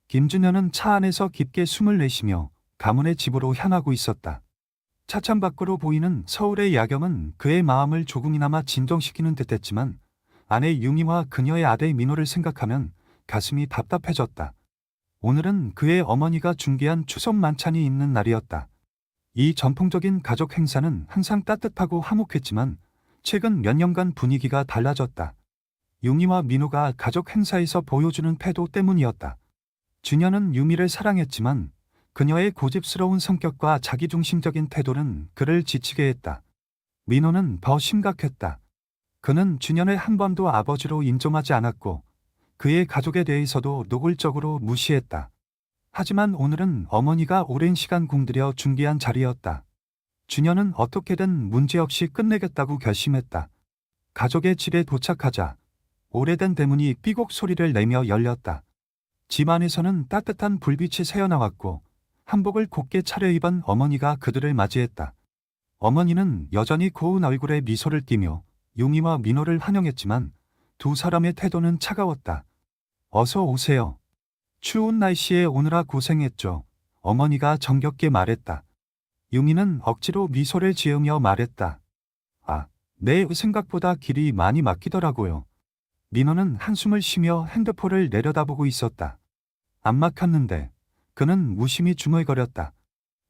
김준현은 차 안에서 깊게 숨을 내쉬며 가문의 집으로 향하고 있었다. 차창 밖으로 보이는 서울의 야경은 그의 마음을 조금이나마 진정시키는 듯했지만 아내 유미와 그녀의 아들 민호를 생각하면 가슴이 답답해졌다. 오늘은 그의 어머니가 준비한 추석 만찬이 있는 날이었다. 이 전통적인 가족 행사는 항상 따뜻하고 화목했지만 최근 몇 년간 분위기가 달라졌다. 유미와 민호가 가족 행사에서 보여주는 태도 때문이었다. 준현은 유미를 사랑했지만 그녀의 고집스러운 성격과 자기중심적인 태도는 그를 지치게 했다. 민호는 더 심각했다. 그는 준현을 한 번도 아버지로 인정하지 않았고 그의 가족에 대해서도 노골적으로 무시했다. 하지만 오늘은 어머니가 오랜 시간 공들여 준비한 자리였다. 준현은 어떻게든 문제없이 끝내겠다고 결심했다. 가족의 집에 도착하자 오래된 대문이 삐걱 소리를 내며 열렸다. 집 안에서는 따뜻한 불빛이 새어나왔고 한복을 곱게 차려입은 어머니가 그들을 맞이했다. 어머니는 여전히 고운 얼굴에 미소를 띠며 유미와 민호를 환영했지만 두 사람의 태도는 차가웠다. 어서 오세요. 추운 날씨에 오느라 고생했죠. 어머니가 정겹게 말했다. 유미는 억지로 미소를 지으며 말했다. 아, 내 생각보다 길이 많이 막히더라고요. 민호는 한숨을 쉬며 핸드폰을 내려다보고 있었다. 안 막혔는데 그는 무심히 중얼거렸다.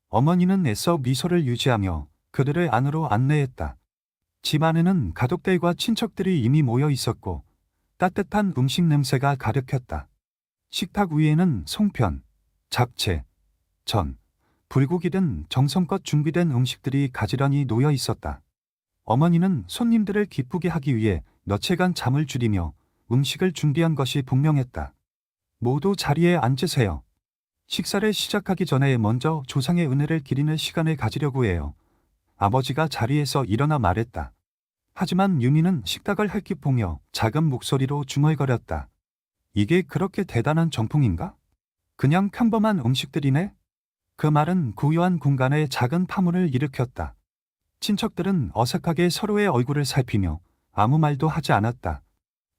어머니는 애써 미소를 유지하며 그들을 안으로 안내했다. 집 안에는 가족들과 친척들이 이미 모여 있었고 따뜻한 음식 냄새가 가득했다. 식탁 위에는 송편, 잡채, 전, 불고기 등 정성껏 준비된 음식들이 가지런히 놓여 있었다. 어머니는 손님들을 기쁘게 하기 위해 며칠간 잠을 줄이며 음식을 준비한 것이 분명했다. 모두 자리에 앉으세요. 식사를 시작하기 전에 먼저 조상의 은혜를 기리는 시간을 가지려고 해요. 아버지가 자리에서 일어나 말했다. 하지만 유미는 식탁을 핥기 보며 작은 목소리로 중얼거렸다. 이게 그렇게 대단한 정통인가? 그냥 평범한 음식들이네? 그 말은 고요한 공간에 작은 파문을 일으켰다. 친척들은 어색하게 서로의 얼굴을 살피며 아무 말도 하지 않았다.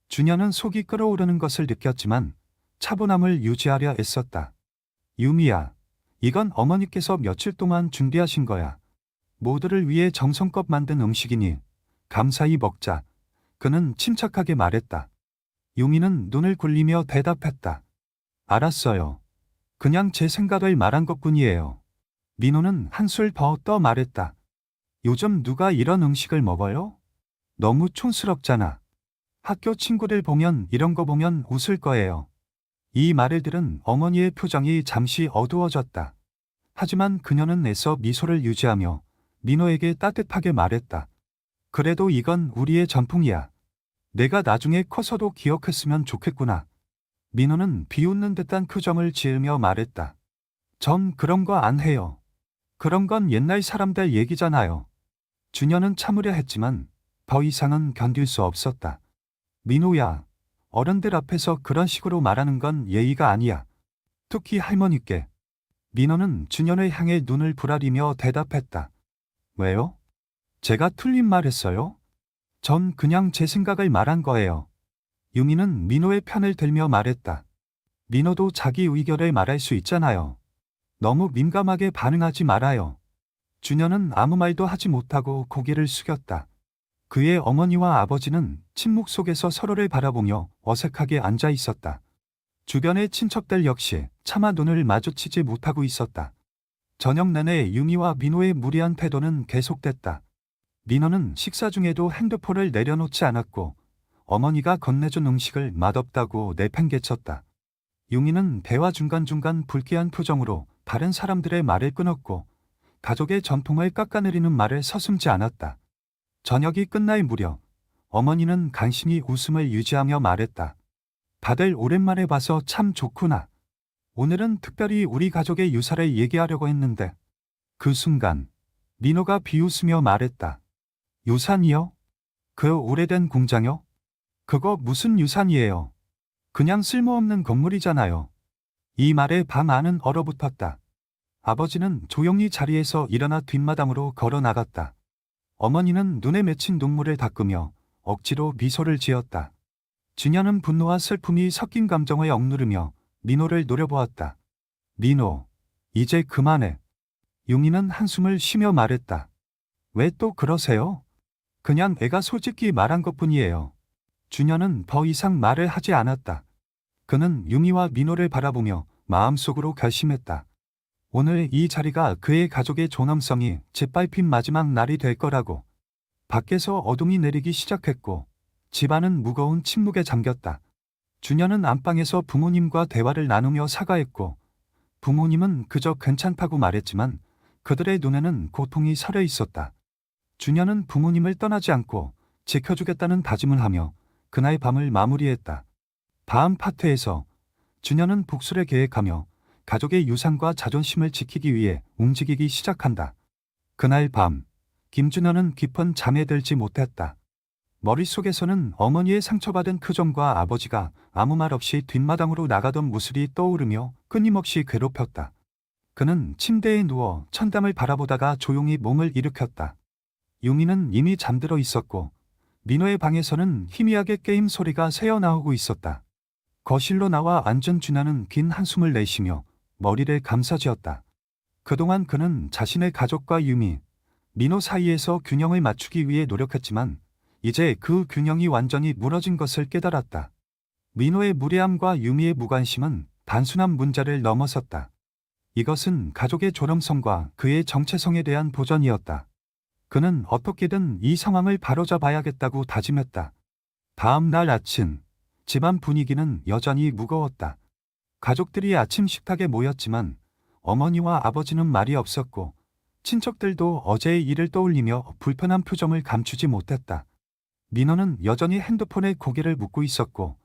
준현은 속이 끓어오르는 것을 느꼈지만 차분함을 유지하려 애썼다. 유미야, 이건 어머니께서 며칠 동안 준비하신 거야. 모두를 위해 정성껏 만든 음식이니 감사히 먹자. 그는 침착하게 말했다. 유미는 눈을 굴리며 대답했다. 알았어요. 그냥 제 생각을 말한 것뿐이에요. 민호는 한술 더 떠 말했다. 요즘 누가 이런 음식을 먹어요? 너무 촌스럽잖아. 학교 친구들 보면 이런 거 보면 웃을 거예요. 이 말을 들은 어머니의 표정이 잠시 어두워졌다. 하지만 그녀는 애써 미소를 유지하며 민호에게 따뜻하게 말했다. 그래도 이건 우리의 전통이야. 내가 나중에 커서도 기억했으면 좋겠구나. 민호는 비웃는 듯한 표정을 지으며 말했다. 전 그런 거 안 해요. 그런 건 옛날 사람들 얘기잖아요. 준현은 참으려 했지만 더 이상은 견딜 수 없었다. 민호야, 어른들 앞에서 그런 식으로 말하는 건 예의가 아니야. 특히 할머니께. 민호는 준현을 향해 눈을 부라리며 대답했다. 왜요? 제가 틀린 말 했어요? 전 그냥 제 생각을 말한 거예요. 유미는 민호의 편을 들며 말했다. 민호도 자기 의견을 말할 수 있잖아요. 너무 민감하게 반응하지 말아요. 준현은 아무 말도 하지 못하고 고개를 숙였다. 그의 어머니와 아버지는 침묵 속에서 서로를 바라보며 어색하게 앉아 있었다. 주변의 친척들 역시 차마 눈을 마주치지 못하고 있었다. 저녁 내내 유미와 민호의 무리한 태도는 계속됐다. 민호는 식사 중에도 핸드폰을 내려놓지 않았고 어머니가 건네준 음식을 맛없다고 내팽개쳤다. 유미는 대화 중간중간 불쾌한 표정으로 다른 사람들의 말을 끊었고 가족의 전통을 깎아내리는 말을 서슴지 않았다. 저녁이 끝날 무렵 어머니는 간신히 웃음을 유지하며 말했다. 다들 오랜만에 봐서 참 좋구나. 오늘은 특별히 우리 가족의 유사를 얘기하려고 했는데. 그 순간 민호가 비웃으며 말했다. 유산이요? 그 오래된 공장요? 그거 무슨 유산이에요? 그냥 쓸모없는 건물이잖아요. 이 말에 방 안은 얼어붙었다. 아버지는 조용히 자리에서 일어나 뒷마당으로 걸어 나갔다. 어머니는 눈에 맺힌 눈물을 닦으며 억지로 미소를 지었다. 준현은 분노와 슬픔이 섞인 감정을 억누르며 민호를 노려보았다. 민호, 이제 그만해. 용인은 한숨을 쉬며 말했다. 왜 또 그러세요? 그냥 애가 솔직히 말한 것뿐이에요. 준현은 더 이상 말을 하지 않았다. 그는 유미와 민호를 바라보며 마음속으로 결심했다. 오늘 이 자리가 그의 가족의 존엄성이 짓밟힌 마지막 날이 될 거라고. 밖에서 어둠이 내리기 시작했고 집안은 무거운 침묵에 잠겼다. 준현은 안방에서 부모님과 대화를 나누며 사과했고 부모님은 그저 괜찮다고 말했지만 그들의 눈에는 고통이 서려 있었다. 준현은 부모님을 떠나지 않고 지켜주겠다는 다짐을 하며 그날 밤을 마무리했다. 다음 파트에서 준현은 복수를 계획하며 가족의 유산과 자존심을 지키기 위해 움직이기 시작한다. 그날 밤, 김준현은 깊은 잠에 들지 못했다. 머릿속에서는 어머니의 상처받은 표정과 아버지가 아무 말 없이 뒷마당으로 나가던 모습이 떠오르며 끊임없이 괴롭혔다. 그는 침대에 누워 천담을 바라보다가 조용히 몸을 일으켰다. 유미는 이미 잠들어 있었고 민호의 방에서는 희미하게 게임 소리가 새어나오고 있었다. 거실로 나와 앉은 준하는 긴 한숨을 내쉬며 머리를 감싸쥐었다. 그동안 그는 자신의 가족과 유미, 민호 사이에서 균형을 맞추기 위해 노력했지만 이제 그 균형이 완전히 무너진 것을 깨달았다. 민호의 무례함과 유미의 무관심은 단순한 문제를 넘어섰다. 이것은 가족의 존엄성과 그의 정체성에 대한 도전이었다. 그는 어떻게든 이 상황을 바로잡아야겠다고 다짐했다. 다음 날 아침, 집안 분위기는 여전히 무거웠다. 가족들이 아침 식탁에 모였지만 어머니와 아버지는 말이 없었고 친척들도 어제의 일을 떠올리며 불편한 표정을 감추지 못했다. 민호는 여전히 핸드폰에 고개를 묻고 있었고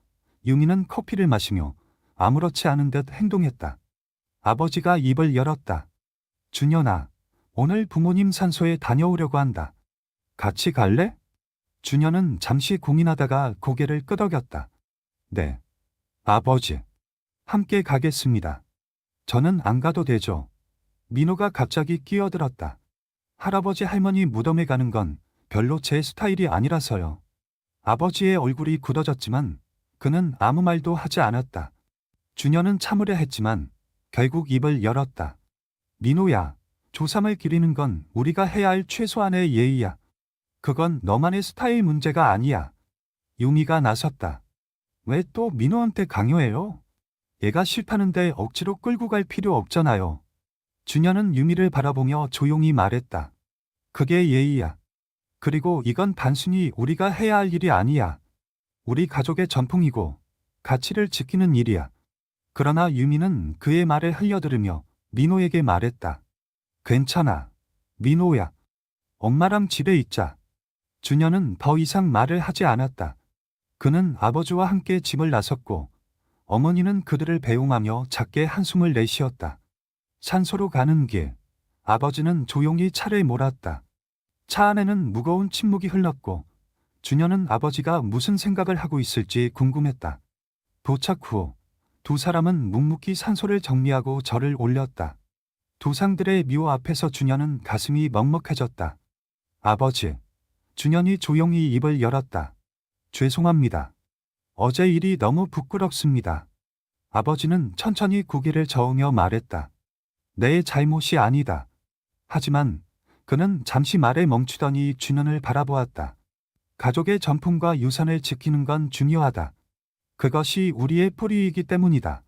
유미는 커피를 마시며 아무렇지 않은 듯 행동했다. 아버지가 입을 열었다. 준현아, 오늘 부모님 산소에 다녀오려고 한다. 같이 갈래? 준현은 잠시 고민하다가 고개를 끄덕였다. 네. 아버지. 함께 가겠습니다. 저는 안 가도 되죠. 민호가 갑자기 끼어들었다. 할아버지 할머니 무덤에 가는 건 별로 제 스타일이 아니라서요. 아버지의 얼굴이 굳어졌지만 그는 아무 말도 하지 않았다. 준현은 참으려 했지만 결국 입을 열었다. 민호야, 조상을 기리는 건 우리가 해야 할 최소한의 예의야. 그건 너만의 스타일 문제가 아니야. 유미가 나섰다. 왜 또 민호한테 강요해요? 얘가 싫다는데 억지로 끌고 갈 필요 없잖아요. 준현은 유미를 바라보며 조용히 말했다. 그게 예의야. 그리고 이건 단순히 우리가 해야 할 일이 아니야. 우리 가족의 전통이고 가치를 지키는 일이야. 그러나 유미는 그의 말을 흘려들으며 민호에게 말했다. 괜찮아. 민호야. 엄마랑 집에 있자. 준현은 더 이상 말을 하지 않았다. 그는 아버지와 함께 집을 나섰고 어머니는 그들을 배웅하며 작게 한숨을 내쉬었다. 산소로 가는 길, 아버지는 조용히 차를 몰았다. 차 안에는 무거운 침묵이 흘렀고 준현은 아버지가 무슨 생각을 하고 있을지 궁금했다. 도착 후 두 사람은 묵묵히 산소를 정리하고 절을 올렸다. 도상들의 묘 앞에서 준현은 가슴이 먹먹해졌다. 아버지, 준현이 조용히 입을 열었다. 죄송합니다. 어제 일이 너무 부끄럽습니다. 아버지는 천천히 고개를 저으며 말했다. 내 잘못이 아니다. 하지만 그는 잠시 말에 멈추더니 준현을 바라보았다. 가족의 전통과 유산을 지키는 건 중요하다. 그것이 우리의 뿌리이기 때문이다.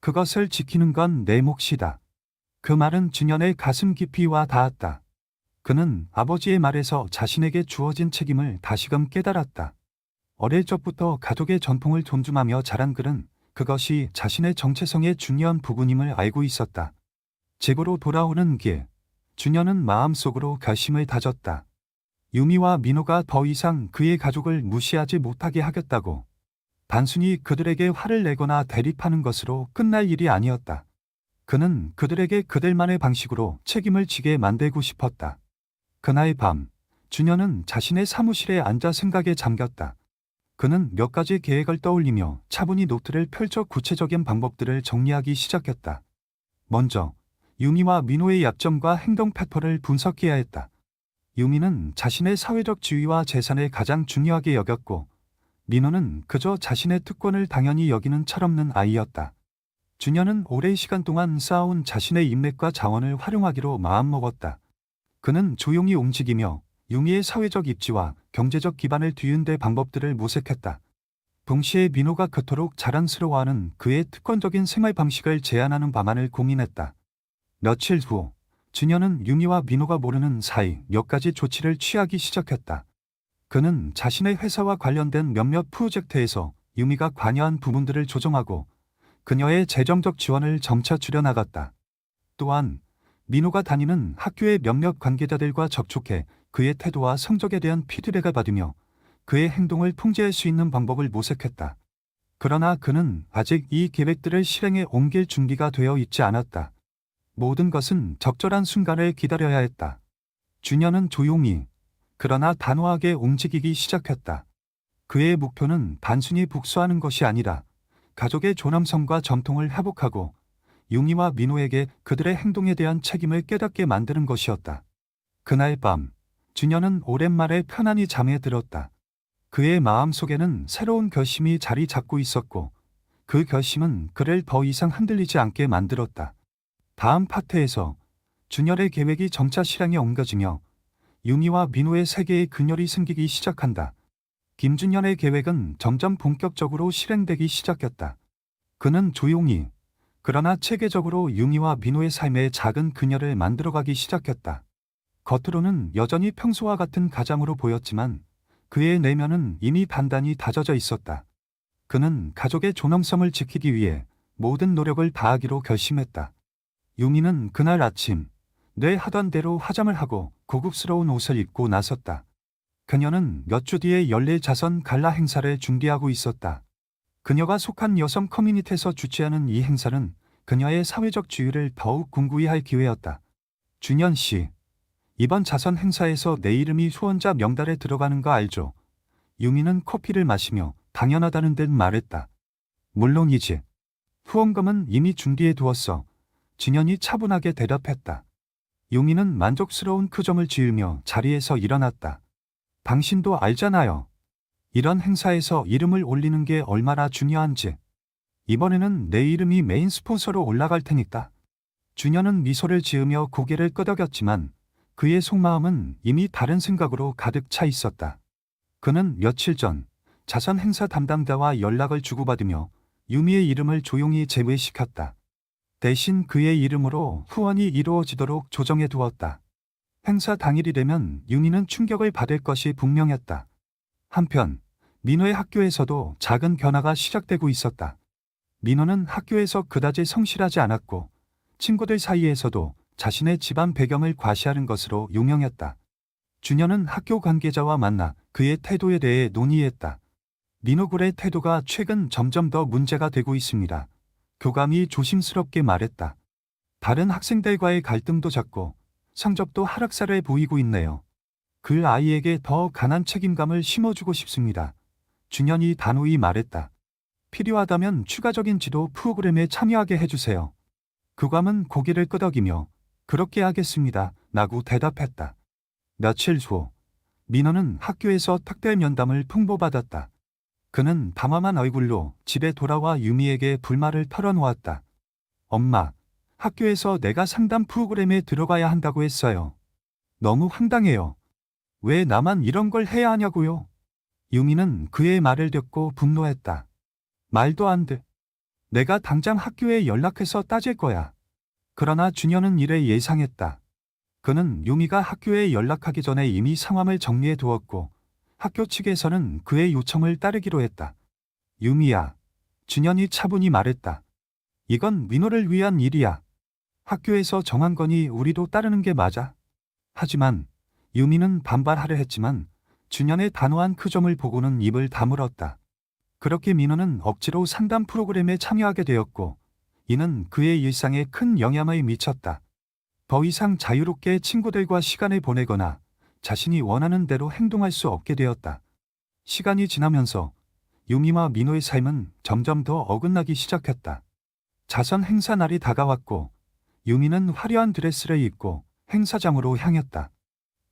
그것을 지키는 건 내 몫이다. 그 말은 준현의 가슴 깊이 와 닿았다. 그는 아버지의 말에서 자신에게 주어진 책임을 다시금 깨달았다. 어릴 적부터 가족의 전통을 존중하며 자란 그는 그것이 자신의 정체성의 중요한 부분임을 알고 있었다. 집으로 돌아오는 길, 준현은 마음속으로 결심을 다졌다. 유미와 민호가 더 이상 그의 가족을 무시하지 못하게 하겠다고. 단순히 그들에게 화를 내거나 대립하는 것으로 끝날 일이 아니었다. 그는 그들에게 그들만의 방식으로 책임을 지게 만들고 싶었다. 그날 밤, 준현은 자신의 사무실에 앉아 생각에 잠겼다. 그는 몇 가지 계획을 떠올리며 차분히 노트를 펼쳐 구체적인 방법들을 정리하기 시작했다. 먼저, 유미와 민호의 약점과 행동 패턴을 분석해야 했다. 유미는 자신의 사회적 지위와 재산을 가장 중요하게 여겼고, 민호는 그저 자신의 특권을 당연히 여기는 철없는 아이였다. 준현은 오랜 시간 동안 쌓아온 자신의 인맥과 자원을 활용하기로 마음먹었다. 그는 조용히 움직이며 유미의 사회적 입지와 경제적 기반을 뒤흔들 방법들을 모색했다. 동시에 민호가 그토록 자랑스러워하는 그의 특권적인 생활 방식을 제한하는 방안을 고민했다. 며칠 후 준현은 유미와 민호가 모르는 사이 몇 가지 조치를 취하기 시작했다. 그는 자신의 회사와 관련된 몇몇 프로젝트에서 유미가 관여한 부분들을 조정하고 그녀의 재정적 지원을 점차 줄여나갔다. 또한 민호가 다니는 학교의 몇몇 관계자들과 접촉해 그의 태도와 성적에 대한 피드백을 받으며 그의 행동을 통제할 수 있는 방법을 모색했다. 그러나 그는 아직 이 계획들을 실행에 옮길 준비가 되어 있지 않았다. 모든 것은 적절한 순간을 기다려야 했다. 준현은 조용히 그러나 단호하게 움직이기 시작했다. 그의 목표는 단순히 복수하는 것이 아니라 가족의 존엄성과 전통을 회복하고 유미와 민호에게 그들의 행동에 대한 책임을 깨닫게 만드는 것이었다. 그날 밤 준현은 오랜만에 편안히 잠에 들었다. 그의 마음속에는 새로운 결심이 자리 잡고 있었고 그 결심은 그를 더 이상 흔들리지 않게 만들었다. 다음 파트에서 준현의 계획이 점차 실행에 옮겨지며 유미와 민호의 세계의 균열이 생기기 시작한다. 김준현의 계획은 점점 본격적으로 실행되기 시작했다. 그는 조용히 그러나 체계적으로 유미와 민호의 삶에 작은 균열을 만들어가기 시작했다. 겉으로는 여전히 평소와 같은 가장으로 보였지만 그의 내면은 이미 단단히 다져져 있었다. 그는 가족의 존엄성을 지키기 위해 모든 노력을 다하기로 결심했다. 유미는 그날 아침 뇌 하던 대로 화장을 하고 고급스러운 옷을 입고 나섰다. 그녀는 몇 주 뒤에 열릴 자선 갈라 행사를 준비하고 있었다. 그녀가 속한 여성 커뮤니티에서 주최하는 이 행사는 그녀의 사회적 지위를 더욱 굳건히 할 기회였다. 준현 씨, 이번 자선 행사에서 내 이름이 후원자 명단에 들어가는 거 알죠? 유미는 커피를 마시며 당연하다는 듯 말했다. 물론이지. 후원금은 이미 준비해 두었어. 준현이 차분하게 대답했다. 유미는 만족스러운 표정을 지으며 자리에서 일어났다. 당신도 알잖아요. 이런 행사에서 이름을 올리는 게 얼마나 중요한지. 이번에는 내 이름이 메인 스폰서로 올라갈 테니까. 준현은 미소를 지으며 고개를 끄덕였지만 그의 속마음은 이미 다른 생각으로 가득 차 있었다. 그는 며칠 전 자선 행사 담당자와 연락을 주고받으며 유미의 이름을 조용히 제외시켰다. 대신 그의 이름으로 후원이 이루어지도록 조정해 두었다. 행사 당일이 되면 유미는 충격을 받을 것이 분명했다. 한편 민호의 학교에서도 작은 변화가 시작되고 있었다. 민호는 학교에서 그다지 성실하지 않았고 친구들 사이에서도 자신의 집안 배경을 과시하는 것으로 유명했다. 준현은 학교 관계자와 만나 그의 태도에 대해 논의했다. 민호굴의 태도가 최근 점점 더 문제가 되고 있습니다. 교감이 조심스럽게 말했다. 다른 학생들과의 갈등도 잦고 성적도 하락세를 보이고 있네요. 그 아이에게 더 강한 책임감을 심어주고 싶습니다. 준현이 단호히 말했다. 필요하다면 추가적인 지도 프로그램에 참여하게 해주세요. 교감은 고개를 끄덕이며 그렇게 하겠습니다. 라고 대답했다. 며칠 후 민호는 학교에서 특별 면담을 통보받았다. 그는 담담한 얼굴로 집에 돌아와 유미에게 불만을 털어놓았다. 엄마, 학교에서 내가 상담 프로그램에 들어가야 한다고 했어요. 너무 황당해요. 왜 나만 이런 걸 해야 하냐고요? 유미는 그의 말을 듣고 분노했다. 말도 안 돼. 내가 당장 학교에 연락해서 따질 거야. 그러나 준현은 이를 예상했다. 그는 유미가 학교에 연락하기 전에 이미 상황을 정리해 두었고 학교 측에서는 그의 요청을 따르기로 했다. 유미야, 준현이 차분히 말했다. 이건 민호를 위한 일이야. 학교에서 정한 거니 우리도 따르는 게 맞아. 하지만 유미는 반발하려 했지만 준현의 단호한 그 점을 보고는 입을 다물었다. 그렇게 민호는 억지로 상담 프로그램에 참여하게 되었고 이는 그의 일상에 큰 영향을 미쳤다. 더 이상 자유롭게 친구들과 시간을 보내거나 자신이 원하는 대로 행동할 수 없게 되었다. 시간이 지나면서 유미와 민호의 삶은 점점 더 어긋나기 시작했다. 자선 행사 날이 다가왔고 유미는 화려한 드레스를 입고 행사장으로 향했다.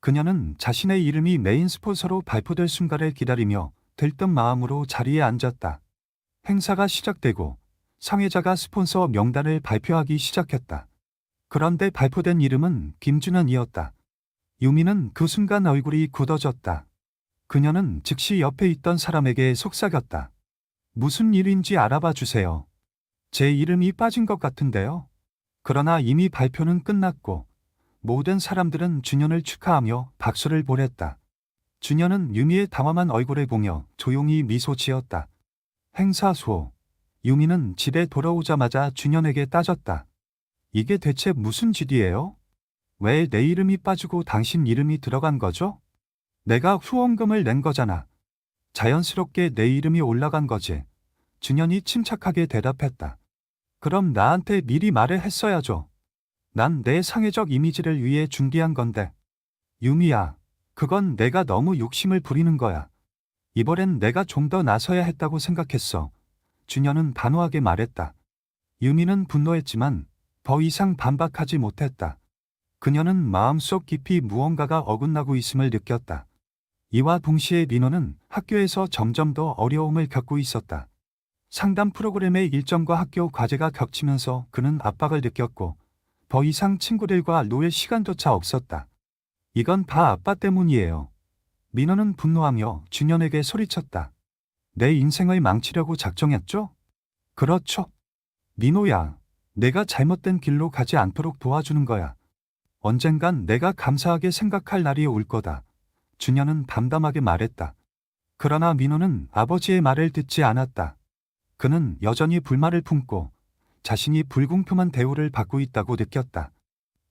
그녀는 자신의 이름이 메인 스폰서로 발표될 순간을 기다리며 들뜬 마음으로 자리에 앉았다. 행사가 시작되고 상해자가 스폰서 명단을 발표하기 시작했다. 그런데 발표된 이름은 김준현이었다. 유미는 그 순간 얼굴이 굳어졌다. 그녀는 즉시 옆에 있던 사람에게 속삭였다. 무슨 일인지 알아봐 주세요. 제 이름이 빠진 것 같은데요. 그러나 이미 발표는 끝났고 모든 사람들은 준현을 축하하며 박수를 보냈다. 준현은 유미의 당황한 얼굴을 보며 조용히 미소 지었다. 행사 후 유미는 집에 돌아오자마자 준현에게 따졌다. 이게 대체 무슨 짓이에요? 왜 내 이름이 빠지고 당신 이름이 들어간 거죠? 내가 후원금을 낸 거잖아. 자연스럽게 내 이름이 올라간 거지. 준현이 침착하게 대답했다. 그럼 나한테 미리 말을 했어야죠. 난 내 사회적 이미지를 위해 준비한 건데. 유미야, 그건 내가 너무 욕심을 부리는 거야. 이번엔 내가 좀 더 나서야 했다고 생각했어. 준현은 단호하게 말했다. 유미는 분노했지만 더 이상 반박하지 못했다. 그녀는 마음속 깊이 무언가가 어긋나고 있음을 느꼈다. 이와 동시에 민호는 학교에서 점점 더 어려움을 겪고 있었다. 상담 프로그램의 일정과 학교 과제가 겹치면서 그는 압박을 느꼈고 더 이상 친구들과 놀 시간조차 없었다. 이건 다 아빠 때문이에요. 민호는 분노하며 준현에게 소리쳤다. 내 인생을 망치려고 작정했죠? 그렇죠. 민호야, 내가 잘못된 길로 가지 않도록 도와주는 거야. 언젠간 내가 감사하게 생각할 날이 올 거다. 준현은 담담하게 말했다. 그러나 민호는 아버지의 말을 듣지 않았다. 그는 여전히 불만을 품고 자신이 불공평한 대우를 받고 있다고 느꼈다.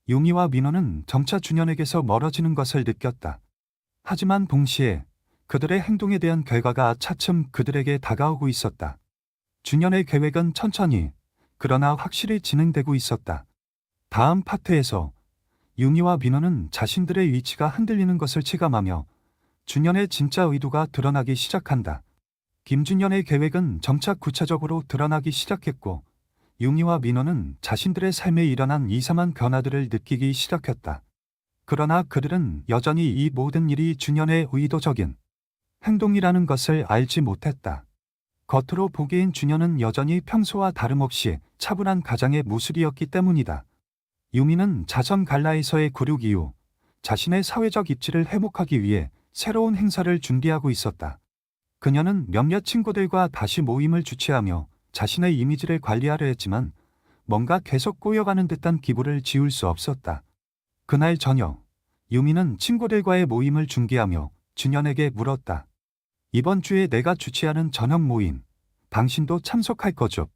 유미와 민호는 점차 준현에게서 멀어지는 것을 느꼈다. 하지만 동시에 그들의 행동에 대한 결과가 차츰 그들에게 다가오고 있었다. 준현의 계획은 천천히 그러나 확실히 진행되고 있었다. 다음 파트에서 유미와 민호는 자신들의 위치가 흔들리는 것을 체감하며 준현의 진짜 의도가 드러나기 시작한다. 김준현의 계획은 점차 구체적으로 드러나기 시작했고 유미와 민호는 자신들의 삶에 일어난 이상한 변화들을 느끼기 시작했다. 그러나 그들은 여전히 이 모든 일이 준현의 의도적인 행동이라는 것을 알지 못했다. 겉으로 보기엔 준현은 여전히 평소와 다름없이 차분한 가장의 모습이었기 때문이다. 유미는 자선 갈라에서의 굴욕 이후 자신의 사회적 입지를 회복하기 위해 새로운 행사를 준비하고 있었다. 그녀는 몇몇 친구들과 다시 모임을 주최하며 자신의 이미지를 관리하려 했지만 뭔가 계속 꼬여가는 듯한 기분을 지울 수 없었다. 그날 저녁, 유미는 친구들과의 모임을 중계하며 준현에게 물었다. 이번 주에 내가 주최하는 저녁 모임, 당신도 참석할 거죠?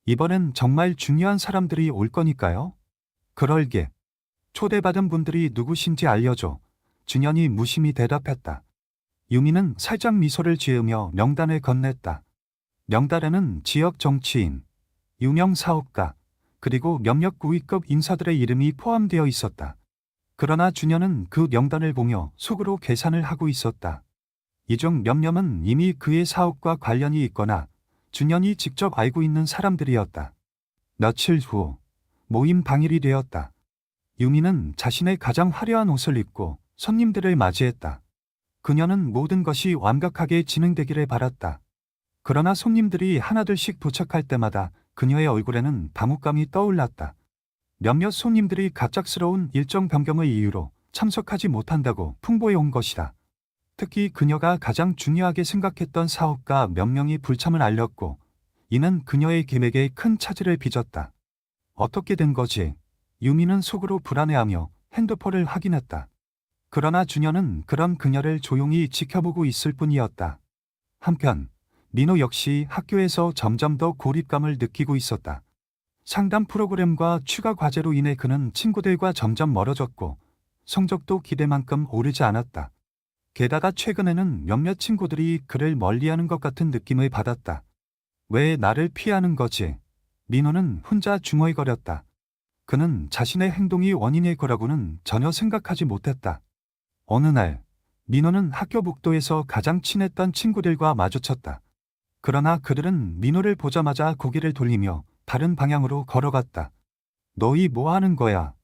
이번엔 정말 중요한 사람들이 올 거니까요. 그럴게. 초대받은 분들이 누구신지 알려줘. 준현이 무심히 대답했다. 유미는 살짝 미소를 지으며 명단을 건넸다. 명단에는 지역 정치인, 유명 사업가, 그리고 몇몇 고위급 인사들의 이름이 포함되어 있었다. 그러나 준현은 그 명단을 보며 속으로 계산을 하고 있었다. 이 중 몇몇은 이미 그의 사업과 관련이 있거나 준현이 직접 알고 있는 사람들이었다. 며칠 후 모임 당일이 되었다. 유미는 자신의 가장 화려한 옷을 입고 손님들을 맞이했다. 그녀는 모든 것이 완벽하게 진행되기를 바랐다. 그러나 손님들이 하나둘씩 도착할 때마다 그녀의 얼굴에는 당혹감이 떠올랐다. 몇몇 손님들이 갑작스러운 일정 변경의 이유로 참석하지 못한다고 풍보해 온 것이다. 특히 그녀가 가장 중요하게 생각했던 사업가 몇 명이 불참을 알렸고 이는 그녀의 계획에 큰 차질을 빚었다. 어떻게 된 거지? 유미는 속으로 불안해하며 핸드폰을 확인했다. 그러나 준현은 그런 그녀를 조용히 지켜보고 있을 뿐이었다. 한편 민호 역시 학교에서 점점 더 고립감을 느끼고 있었다. 상담 프로그램과 추가 과제로 인해 그는 친구들과 점점 멀어졌고 성적도 기대만큼 오르지 않았다. 게다가 최근에는 몇몇 친구들이 그를 멀리하는 것 같은 느낌을 받았다. 왜 나를 피하는 거지? 민호는 혼자 중얼거렸다. 그는 자신의 행동이 원인일 거라고는 전혀 생각하지 못했다. 어느 날 민호는 학교 복도에서 가장 친했던 친구들과 마주쳤다. 그러나 그들은 민호를 보자마자 고개를 돌리며 다른 방향으로 걸어갔다. 너희 뭐 하는 거야?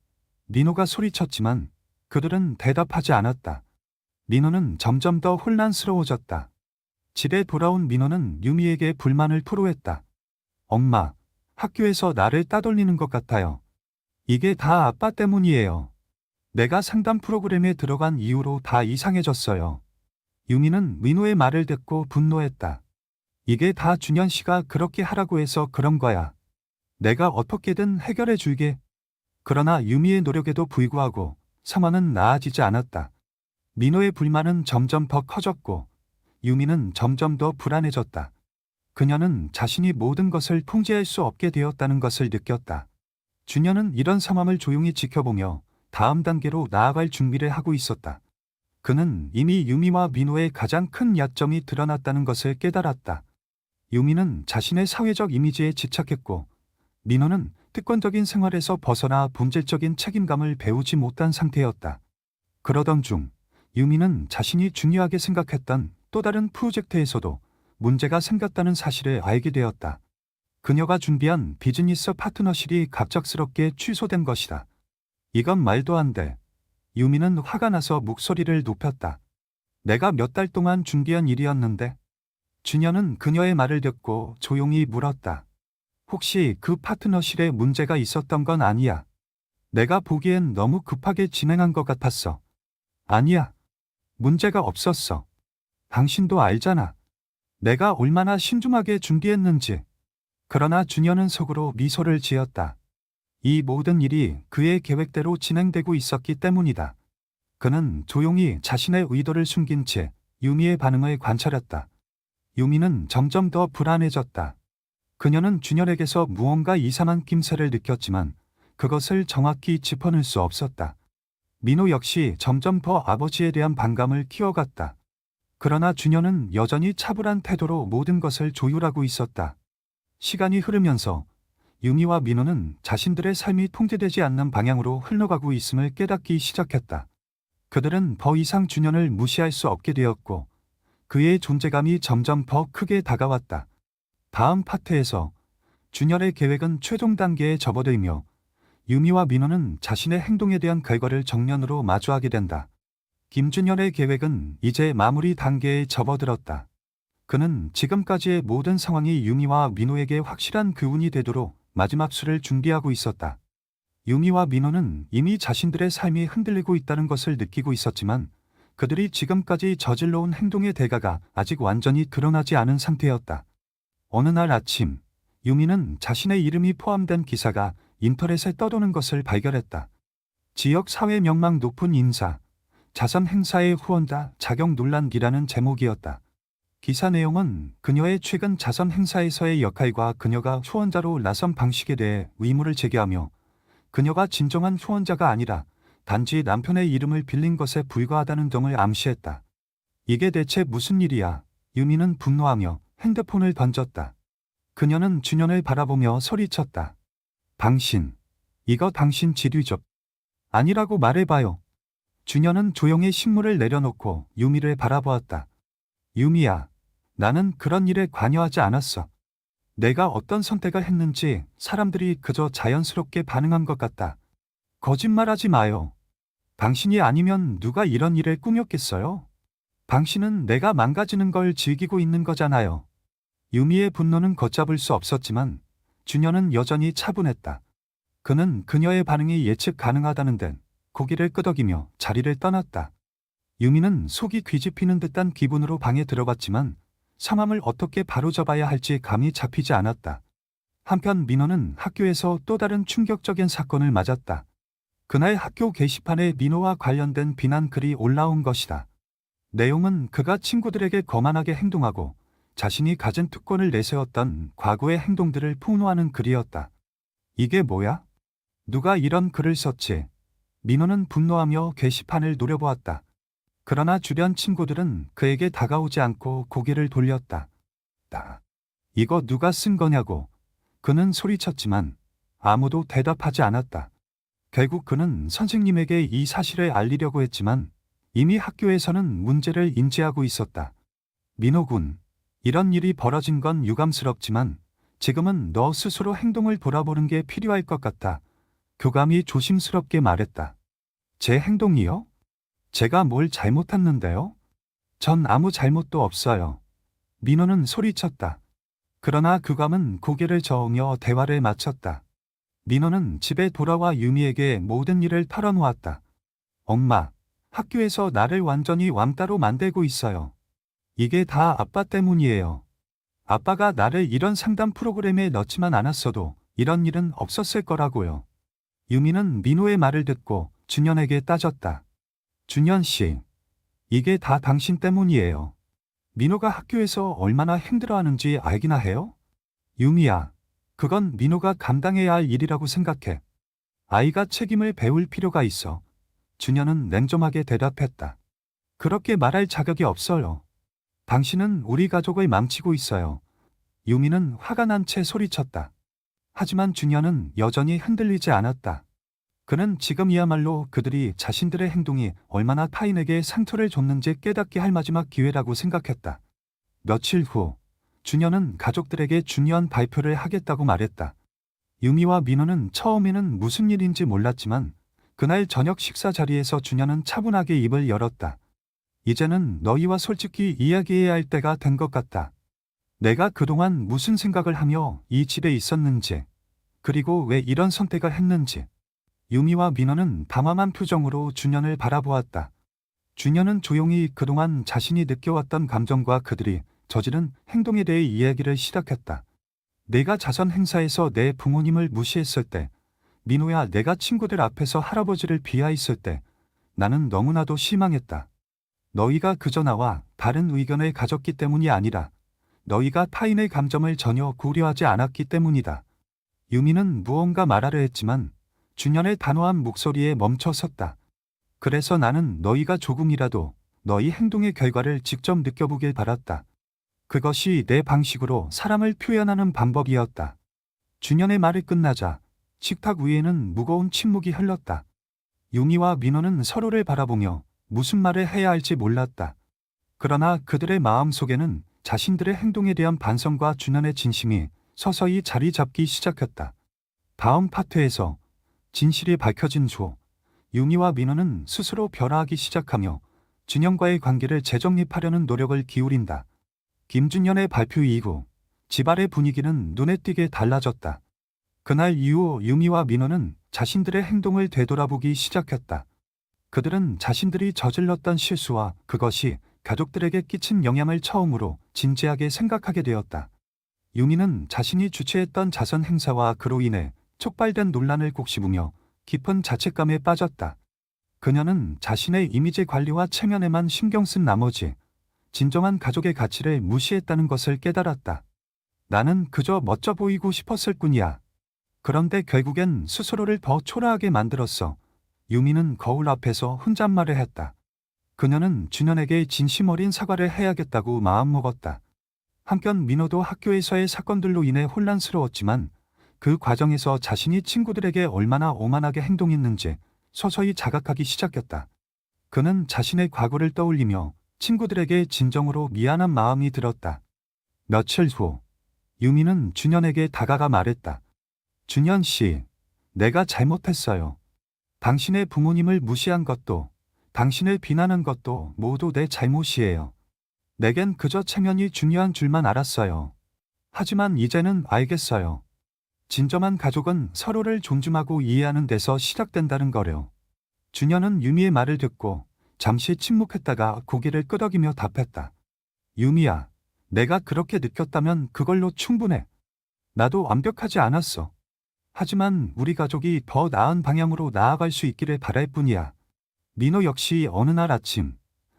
민호가 소리쳤지만 그들은 대답하지 않았다. 민호는 점점 더 혼란스러워졌다. 집에 돌아온 민호는 유미에게 불만을 토로했다. 엄마, 학교에서 나를 따돌리는 것 같아요. 이게 다 아빠 때문이에요. 내가 상담 프로그램에 들어간 이후로 다 이상해졌어요. 유미는 민호의 말을 듣고 분노했다. 이게 다 준현 씨가 그렇게 하라고 해서 그런 거야. 내가 어떻게든 해결해 줄게. 그러나 유미의 노력에도 불구하고 상황은 나아지지 않았다. 민호의 불만은 점점 더 커졌고 유미는 점점 더 불안해졌다. 그녀는 자신이 모든 것을 통제할 수 없게 되었다는 것을 느꼈다. 준현은 이런 상황을 조용히 지켜보며 다음 단계로 나아갈 준비를 하고 있었다. 그는 이미 유미와 민호의 가장 큰 약점이 드러났다는 것을 깨달았다. 유미는 자신의 사회적 이미지에 집착했고 민호는 특권적인 생활에서 벗어나 본질적인 책임감을 배우지 못한 상태였다. 그러던 중 유미는 자신이 중요하게 생각했던 또 다른 프로젝트에서도 문제가 생겼다는 사실을 알게 되었다. 그녀가 준비한 비즈니스 파트너십이 갑작스럽게 취소된 것이다. 이건 말도 안 돼. 유미는 화가 나서 목소리를 높였다. 내가 몇 달 동안 준비한 일이었는데. 준현은 그녀의 말을 듣고 조용히 물었다. 혹시 그 파트너십에 문제가 있었던 건 아니야? 내가 보기엔 너무 급하게 진행한 것 같았어. 아니야. 문제가 없었어. 당신도 알잖아. 내가 얼마나 신중하게 준비했는지. 그러나 준현은 속으로 미소를 지었다. 이 모든 일이 그의 계획대로 진행되고 있었기 때문이다. 그는 조용히 자신의 의도를 숨긴 채 유미의 반응을 관찰했다. 유미는 점점 더 불안해졌다. 그녀는 준현에게서 무언가 이상한 낌새를 느꼈지만 그것을 정확히 짚어낼 수 없었다. 민호 역시 점점 더 아버지에 대한 반감을 키워갔다. 그러나 준현은 여전히 차분한 태도로 모든 것을 조율하고 있었다. 시간이 흐르면서 유미와 민호는 자신들의 삶이 통제되지 않는 방향으로 흘러가고 있음을 깨닫기 시작했다. 그들은 더 이상 준현을 무시할 수 없게 되었고 그의 존재감이 점점 더 크게 다가왔다. 다음 파트에서 준현의 계획은 최종 단계에 접어들며 유미와 민호는 자신의 행동에 대한 결과를 정면으로 마주하게 된다. 김준현의 계획은 이제 마무리 단계에 접어들었다. 그는 지금까지의 모든 상황이 유미와 민호에게 확실한 교훈이 되도록 마지막 수를 준비하고 있었다. 유미와 민호는 이미 자신들의 삶이 흔들리고 있다는 것을 느끼고 있었지만 그들이 지금까지 저질러온 행동의 대가가 아직 완전히 드러나지 않은 상태였다. 어느 날 아침, 유미는 자신의 이름이 포함된 기사가 인터넷에 떠도는 것을 발견했다. 지역 사회 명망 높은 인사, 자선 행사의 후원자 자격 논란기라는 제목이었다. 기사 내용은 그녀의 최근 자선 행사에서의 역할과 그녀가 후원자로 나선 방식에 대해 의문을 제기하며 그녀가 진정한 후원자가 아니라 단지 남편의 이름을 빌린 것에 불과하다는 등을 암시했다. 이게 대체 무슨 일이야? 유미는 분노하며 핸드폰을 던졌다. 그녀는 준현을 바라보며 소리쳤다. 당신, 이거 당신 지류적 아니라고 말해봐요. 준현은 조용히 식물을 내려놓고 유미를 바라보았다. 유미야, 나는 그런 일에 관여하지 않았어. 내가 어떤 선택을 했는지 사람들이 그저 자연스럽게 반응한 것 같다. 거짓말하지 마요. 당신이 아니면 누가 이런 일을 꾸몄겠어요? 당신은 내가 망가지는 걸 즐기고 있는 거잖아요. 유미의 분노는 걷잡을 수 없었지만 준현은 여전히 차분했다. 그는 그녀의 반응이 예측 가능하다는 듯 고개를 끄덕이며 자리를 떠났다. 유미는 속이 뒤집히는 듯한 기분으로 방에 들어갔지만 상황을 어떻게 바로잡아야 할지 감이 잡히지 않았다. 한편 민호는 학교에서 또 다른 충격적인 사건을 맞았다. 그날 학교 게시판에 민호와 관련된 비난 글이 올라온 것이다. 내용은 그가 친구들에게 거만하게 행동하고 자신이 가진 특권을 내세웠던 과거의 행동들을 폭로하는 글이었다. 이게 뭐야? 누가 이런 글을 썼지? 민호는 분노하며 게시판을 노려보았다. 그러나 주변 친구들은 그에게 다가오지 않고 고개를 돌렸다. 이거 누가 쓴 거냐고. 그는 소리쳤지만 아무도 대답하지 않았다. 결국 그는 선생님에게 이 사실을 알리려고 했지만 이미 학교에서는 문제를 인지하고 있었다. 민호군, 이런 일이 벌어진 건 유감스럽지만 지금은 너 스스로 행동을 돌아보는 게 필요할 것 같아. 교감이 조심스럽게 말했다. 제 행동이요? 제가 뭘 잘못했는데요? 전 아무 잘못도 없어요. 민호는 소리쳤다. 그러나 그감은 고개를 저으며 대화를 마쳤다. 민호는 집에 돌아와 유미에게 모든 일을 털어놓았다. 엄마, 학교에서 나를 완전히 왕따로 만들고 있어요. 이게 다 아빠 때문이에요. 아빠가 나를 이런 상담 프로그램에 넣지만 않았어도 이런 일은 없었을 거라고요. 유미는 민호의 말을 듣고 준현에게 따졌다. 준현 씨, 이게 다 당신 때문이에요. 민호가 학교에서 얼마나 힘들어하는지 알기나 해요? 유미야, 그건 민호가 감당해야 할 일이라고 생각해. 아이가 책임을 배울 필요가 있어. 준현은 냉정하게 대답했다. 그렇게 말할 자격이 없어요. 당신은 우리 가족을 망치고 있어요. 유미는 화가 난 채 소리쳤다. 하지만 준현은 여전히 흔들리지 않았다. 그는 지금이야말로 그들이 자신들의 행동이 얼마나 타인에게 상처를 줬는지 깨닫게 할 마지막 기회라고 생각했다. 며칠 후, 준현은 가족들에게 중요한 발표를 하겠다고 말했다. 유미와 민호는 처음에는 무슨 일인지 몰랐지만 그날 저녁 식사 자리에서 준현은 차분하게 입을 열었다. 이제는 너희와 솔직히 이야기해야 할 때가 된 것 같다. 내가 그동안 무슨 생각을 하며 이 집에 있었는지, 그리고 왜 이런 선택을 했는지. 유미와 민호는 담담한 표정으로 준현을 바라보았다. 준현은 조용히 그동안 자신이 느껴왔던 감정과 그들이 저지른 행동에 대해 이야기를 시작했다. 내가 자선 행사에서 내 부모님을 무시했을 때, 민호야 내가 친구들 앞에서 할아버지를 비하했을 때, 나는 너무나도 실망했다. 너희가 그저 나와 다른 의견을 가졌기 때문이 아니라 너희가 타인의 감정을 전혀 고려하지 않았기 때문이다. 유미는 무언가 말하려 했지만 준현의 단호한 목소리에 멈춰 섰다. 그래서 나는 너희가 조금이라도 너희 행동의 결과를 직접 느껴보길 바랐다. 그것이 내 방식으로 사랑을 표현하는 방법이었다. 준현의 말이 끝나자 식탁 위에는 무거운 침묵이 흘렀다. 유미와 민호는 서로를 바라보며 무슨 말을 해야 할지 몰랐다. 그러나 그들의 마음속에는 자신들의 행동에 대한 반성과 준현의 진심이 서서히 자리 잡기 시작했다. 다음 파트에서 진실이 밝혀진 후 유미와 민호는 스스로 변화하기 시작하며 준현과의 관계를 재정립하려는 노력을 기울인다. 김준현의 발표 이후 집안의 분위기는 눈에 띄게 달라졌다. 그날 이후 유미와 민호는 자신들의 행동을 되돌아보기 시작했다. 그들은 자신들이 저질렀던 실수와 그것이 가족들에게 끼친 영향을 처음으로 진지하게 생각하게 되었다. 유미는 자신이 주최했던 자선 행사와 그로 인해 촉발된 논란을 곱씹으며 깊은 자책감에 빠졌다. 그녀는 자신의 이미지 관리와 체면에만 신경 쓴 나머지 진정한 가족의 가치를 무시했다는 것을 깨달았다. 나는 그저 멋져 보이고 싶었을 뿐이야. 그런데 결국엔 스스로를 더 초라하게 만들었어. 유미는 거울 앞에서 혼잣말을 했다. 그녀는 준현에게 진심 어린 사과를 해야겠다고 마음먹었다. 한편 민호도 학교에서의 사건들로 인해 혼란스러웠지만 그 과정에서 자신이 친구들에게 얼마나 오만하게 행동했는지 서서히 자각하기 시작했다. 그는 자신의 과거를 떠올리며 친구들에게 진정으로 미안한 마음이 들었다. 며칠 후 유미는 준현에게 다가가 말했다. 준현 씨, 내가 잘못했어요. 당신의 부모님을 무시한 것도 당신을 비난한 것도 모두 내 잘못이에요. 내겐 그저 체면이 중요한 줄만 알았어요. 하지만 이제는 알겠어요. 진정한 가족은 서로를 존중하고 이해하는 데서 시작된다는 거요. 준현은 유미의 말을 듣고 잠시 침묵했다가 고개를 끄덕이며 답했다. 유미야, 내가 그렇게 느꼈다면 그걸로 충분해. 나도 완벽하지 않았어. 하지만 우리 가족이 더 나은 방향으로 나아갈 수 있기를 바랄 뿐이야. 민호 역시 어느 날 아침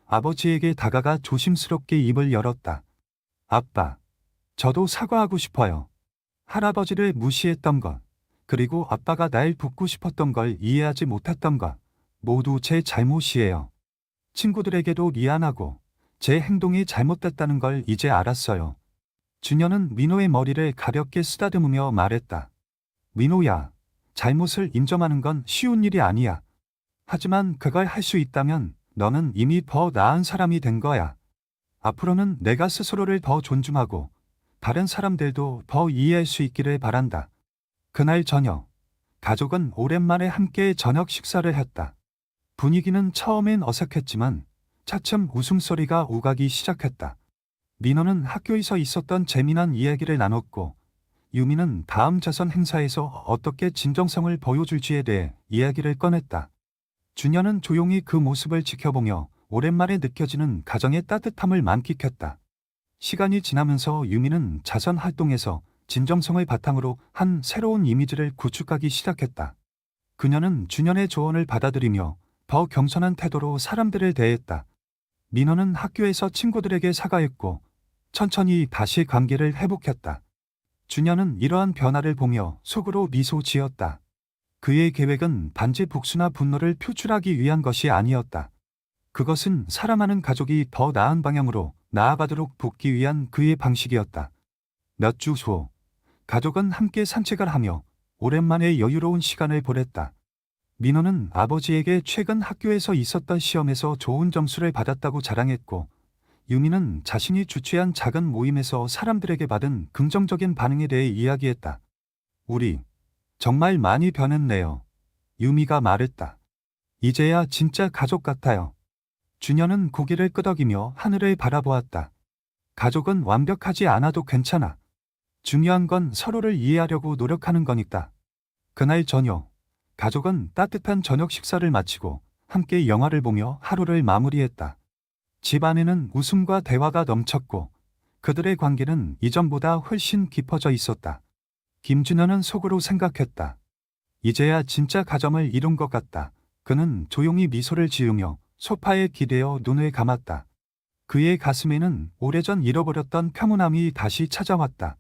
아버지에게 다가가 조심스럽게 입을 열었다. 아빠, 저도 사과하고 싶어요. 할아버지를 무시했던 것, 그리고 아빠가 날 돕고 싶었던 걸 이해하지 못했던 것, 모두 제 잘못이에요. 친구들에게도 미안하고 제 행동이 잘못됐다는 걸 이제 알았어요. 준현은 민호의 머리를 가볍게 쓰다듬으며 말했다. 민호야, 잘못을 인정하는 건 쉬운 일이 아니야. 하지만 그걸 할 수 있다면 너는 이미 더 나은 사람이 된 거야. 앞으로는 내가 스스로를 더 존중하고 다른 사람들도 더 이해할 수 있기를 바란다. 그날 저녁, 가족은 오랜만에 함께 저녁 식사를 했다. 분위기는 처음엔 어색했지만 차츰 웃음소리가 오가기 시작했다. 민호는 학교에서 있었던 재미난 이야기를 나눴고 유미는 다음 자선 행사에서 어떻게 진정성을 보여줄지에 대해 이야기를 꺼냈다. 준현은 조용히 그 모습을 지켜보며 오랜만에 느껴지는 가정의 따뜻함을 만끽했다. 시간이 지나면서 유미는 자선 활동에서 진정성을 바탕으로 한 새로운 이미지를 구축하기 시작했다. 그녀는 준현의 조언을 받아들이며 더 겸손한 태도로 사람들을 대했다. 민호는 학교에서 친구들에게 사과했고 천천히 다시 관계를 회복했다. 준현은 이러한 변화를 보며 속으로 미소 지었다. 그의 계획은 단지 복수나 분노를 표출하기 위한 것이 아니었다. 그것은 사랑하는 가족이 더 나은 방향으로 나아가도록 돕기 위한 그의 방식이었다. 몇 주 후, 가족은 함께 산책을 하며 오랜만에 여유로운 시간을 보냈다. 민호는 아버지에게 최근 학교에서 있었던 시험에서 좋은 점수를 받았다고 자랑했고, 유미는 자신이 주최한 작은 모임에서 사람들에게 받은 긍정적인 반응에 대해 이야기했다. 우리 정말 많이 변했네요. 유미가 말했다. 이제야 진짜 가족 같아요. 준현은 고개를 끄덕이며 하늘을 바라보았다. 가족은 완벽하지 않아도 괜찮아. 중요한 건 서로를 이해하려고 노력하는 거니까. 그날 저녁, 가족은 따뜻한 저녁 식사를 마치고 함께 영화를 보며 하루를 마무리했다. 집 안에는 웃음과 대화가 넘쳤고 그들의 관계는 이전보다 훨씬 깊어져 있었다. 김준현은 속으로 생각했다. 이제야 진짜 가정을 이룬 것 같다. 그는 조용히 미소를 지으며 소파에 기대어 눈을 감았다. 그의 가슴에는 오래전 잃어버렸던 평온함이 다시 찾아왔다.